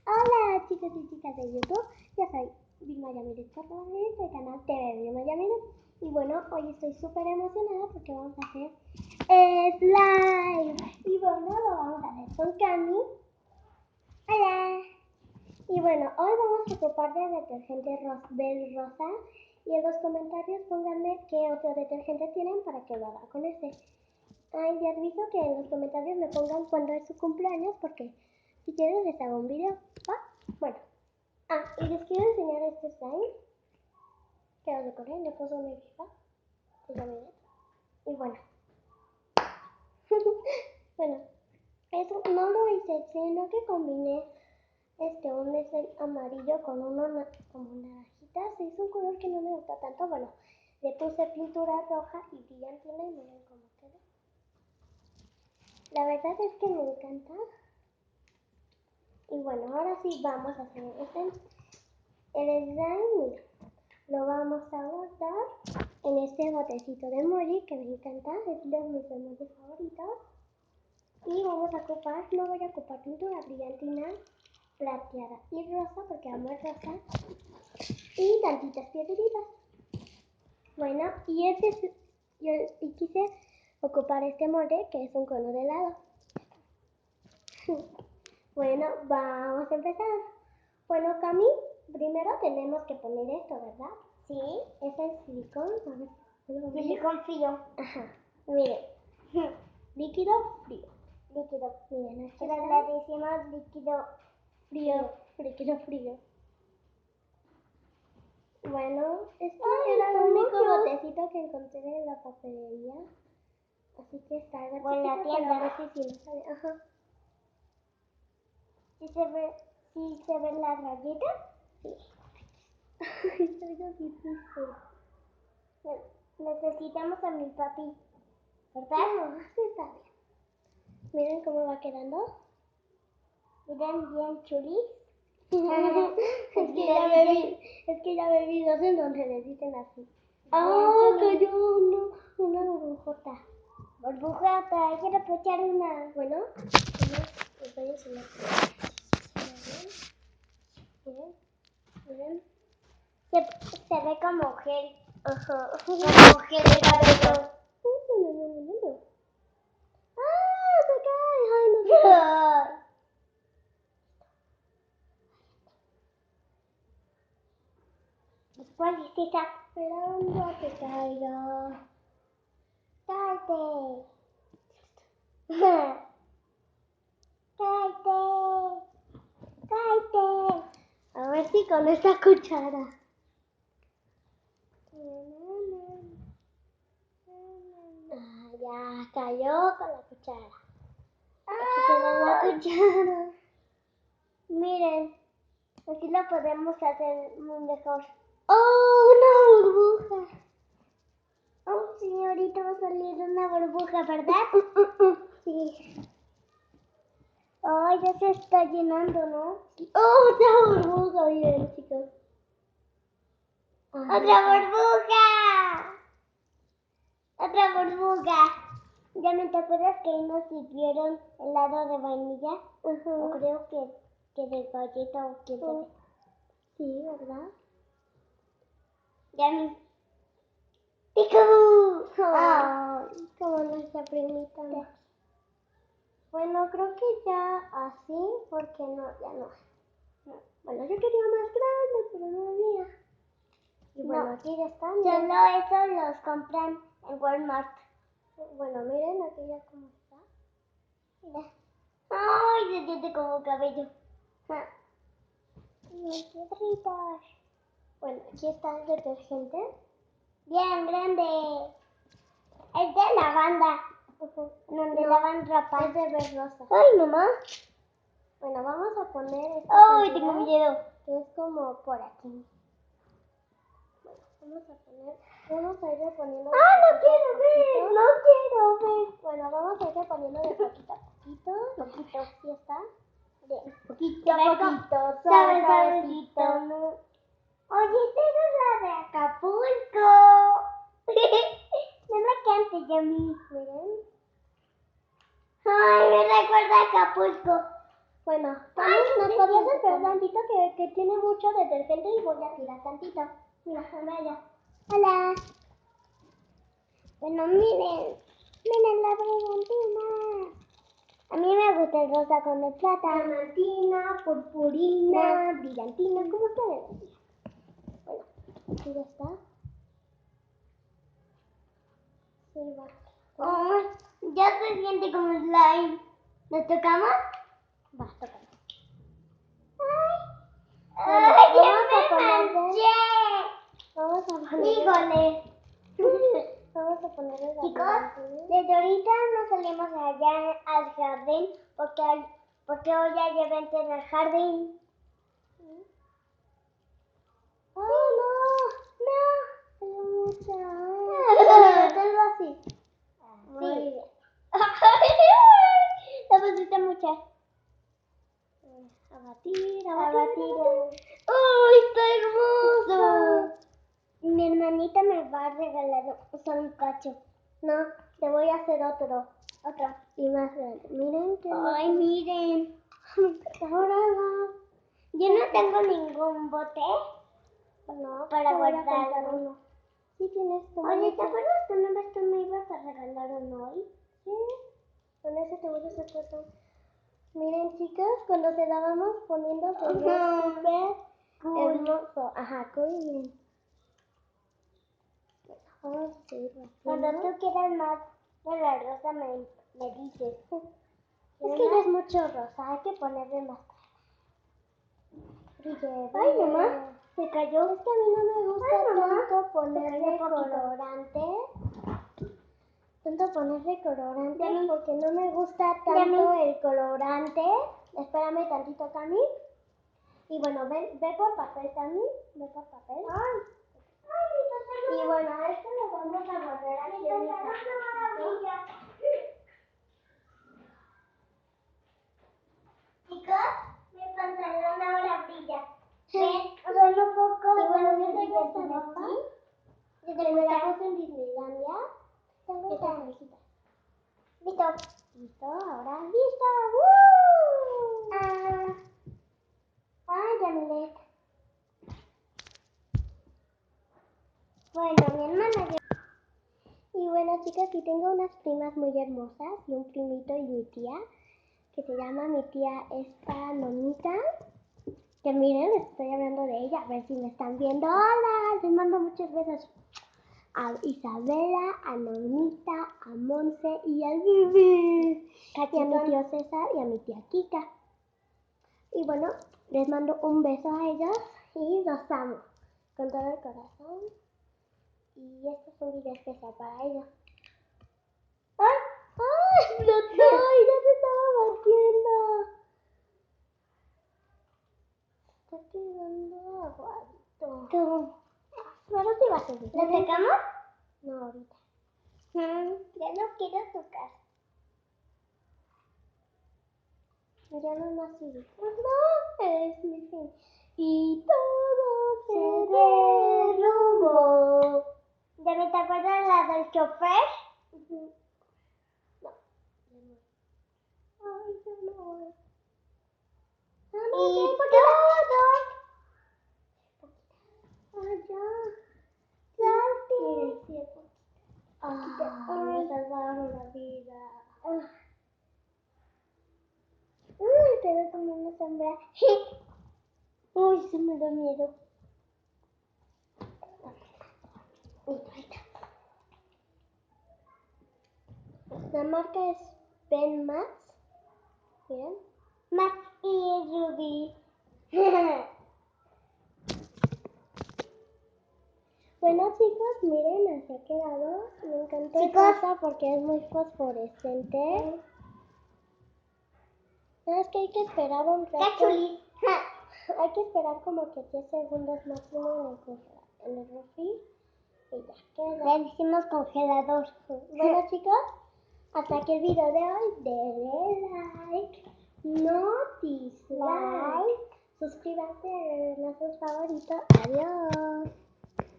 Hola chicos y chicas de YouTube, yo soy Vilma Yamírez Torres del canal TV Vilma Yamírez. Y bueno, hoy estoy súper emocionada porque vamos a hacer slime. Y bueno, lo vamos a hacer con Cami. Hola. Y bueno, hoy vamos a ocupar de detergente Bell Rosa. Y en los comentarios pónganme qué otro detergente tienen para que lo haga con este. Ay, ya aviso que en los comentarios me pongan cuándo es su cumpleaños porque si quieren les hago un video. ¿Va? Bueno. Y les quiero enseñar este slime. Que lo decoré, le puso mi hija. Que ya me y bueno. Bueno, eso no lo hice, sino que combiné un slime amarillo con uno como naranjita. Se hizo un color que no me gusta tanto. Bueno, le puse pintura roja y brillantina y miren cómo quedó. La verdad es que me encanta. Y bueno, ahora sí vamos a hacer el slime. Lo vamos a guardar en este botecito de emoji que me encanta, es de mis emojis favoritos. Y vamos a ocupar, no voy a ocupar pintura brillantina, plateada y rosa porque amo el rosa. Y tantitas piedritas. Bueno, y quise ocupar este molde que es un cono de helado. Bueno, vamos a empezar. Bueno, Cami, primero tenemos que poner esto, ¿verdad? Sí. Es el silicón. A ver, silicón frío. Ajá. Miren. Líquido frío. Líquido. Miren, aquí le decimos líquido frío. Líquido frío. Bueno, este era el único botecito que encontré en la papelería. Así que está algo chiquito, en la tienda. A ver si sí lo sale. Ajá. ¿Sí se ven las rayitas? Sí. Es algo difícil. Necesitamos a mi papi, ¿verdad? No, está bien. Miren cómo va quedando. Miren bien chulis. Es que ya me vi dos en donde le dicen así. Cayó una burbujota. Burbujota, quiero echar una. Bueno, les voy a enseñar. Miren. Se ve como gel. Ajá. Como gel de cabello. Se cae. Ay, no sé. ¿Cuál es esa? Esperando a que caiga. ¡Cállate! ¡Cállate! ¡Cállate! A ver si con esta cuchara. Ya cayó con la cuchara. Aquí queda la cuchara. Miren, aquí lo podemos hacer muy mejor. ¡Oh, una burbuja! Oh, señorita, va a salir una burbuja, ¿verdad? Sí. Ay, ya se está llenando, ¿no? ¡Oh, otra burbuja! Miren, chicos. ¡Otra burbuja! ¡Otra burbuja! Ya me te acuerdas que ahí nos sirvieron helado de vainilla. O creo que de galleta o quién sabe. Sí, ¿verdad? Ya me... ¡Picaboo! ¡Ay! Como nuestra primita. Bueno, creo que ya así, porque no, ya no. Bueno, yo quería más grande, pero no había. Y bueno, aquí ya están. Solo eso los compran en Walmart. Bueno, miren aquí ya cómo está. Mira. ¡Ay! Se siente como cabello. Mis piedritas. Bueno, aquí está el detergente. Bien grande. Es de lavanda. Donde lavan ropa. Es de Bell Rosa. ¡Ay, mamá! Bueno, vamos a poner ¡ay, tengo miedo! Que es como por aquí. Bueno, vamos a ir poniendo. ¡Ah, no quiero ver! ¡No quiero ver! Bueno, vamos a ir poniendo de poquito a poquito. Poquito. ¿Sí está? Bien. Poquito a poquito. Suavecito. Oye, esta es la de Acapulco. No me cantes, Yami. Miren. Ay, me recuerda a Acapulco. Bueno, también nos podías esperar tantito que tiene mucho detergente y voy a tirar tantito. Mira, allá. Hola. Bueno, miren la brillantina. A mí me gusta el rosa con el plata. Diamantina, purpurina, brillantina, como ustedes. Bueno, aquí ya está. Sí, va. Oh, ya se siente como slime. ¿Nos tocamos? Va, tocamos. ¡Ay, ya me manché! Vamos a ponerle. Vamos a ponerle la chicos, desde ahorita no salimos allá al jardín porque hoy hay evento en el jardín. ¡Oh, no! ¡No! Mucha. Todo así. Muy bien. La pusiste mucha. A batir, a batir. ¡Ay, está hermoso! Mi hermanita me va a regalar un cacho. No, te voy a hacer otro. Y más grande. Miren que... ¡Ay, miren! Está dorada. Yo no tengo ningún bote. No, para guardar uno. Sí tienes tu. Oye, ¿te acuerdas que una vez tú me ibas a regalar uno hoy? Sí. Con ese te voy a hacer otro. Miren, chicas, cuando se la vamos poniendo se ve súper hermoso. Ajá, cool, miren. Vamos a seguir batiendo. Cuando tú quieras más de la rosa me dices. Es que ya es mucho rosa, hay que ponerle más. Brille. Ay, mamá, se cayó. Es que a mí no me gusta tanto ponerle colorante. Porque no me gusta tanto el colorante. Espérame tantito, Cami. Y bueno, ve por papel, Cami. Ve por papel. Y bueno, esto lo vamos a poner aquí en mi casa. Chicos, mi pantalón ahora brilla. ¿Ven? Solo poco. Y bueno, yo tengo esta ropa. Desde que la puse en Disneylandia. Tengo esta camisita. Listo. Listo, ahora listo. Ay, Yamilet. Bueno, mi hermana. Y bueno, chicas, sí tengo unas primas muy hermosas y un primito y mi tía, que se llama mi tía esta Nonita. Que miren, les estoy hablando de ella, a ver si me están viendo. Hola, les mando muchos besos a Isabela, a Nonita, a Monse y al Bibi. Y a mi tío César y a mi tía Kika. Y bueno, les mando un beso a ellos y los amo con todo el corazón. Y este es un video especial para ellos. ¡Ay! ¡Ay! ¡Explotó! ¡Y ya se estaba batiendo! Está quedando aguadito. Ahora sí va a subir. ¿Lo sacamos? No, ahorita. Ya no quiero tocar. Ya no más subir. No, es mi fin. Y todo se derrumbó. ¿Ya me te acuerdas la del chofer? No. Ay, yo no. Y todo. Allá. Salte. Ay, me salvaron la vida. Uy, te veo como una sombra. Uy, se me da miedo. La marca es Ben Max. Miren. Max y Ruby. Bueno, chicos, miren, así ha quedado. Me encantó esta porque es muy fosforescente. No, es que hay que esperar un rato. Hay que esperar como que 10 segundos máximo en el refri. Y ya queda. Le hicimos congelador. Bueno, chicos, hasta aquí el video de hoy. Denle like, no dislike, suscríbanse, denle sus favoritos. Adiós.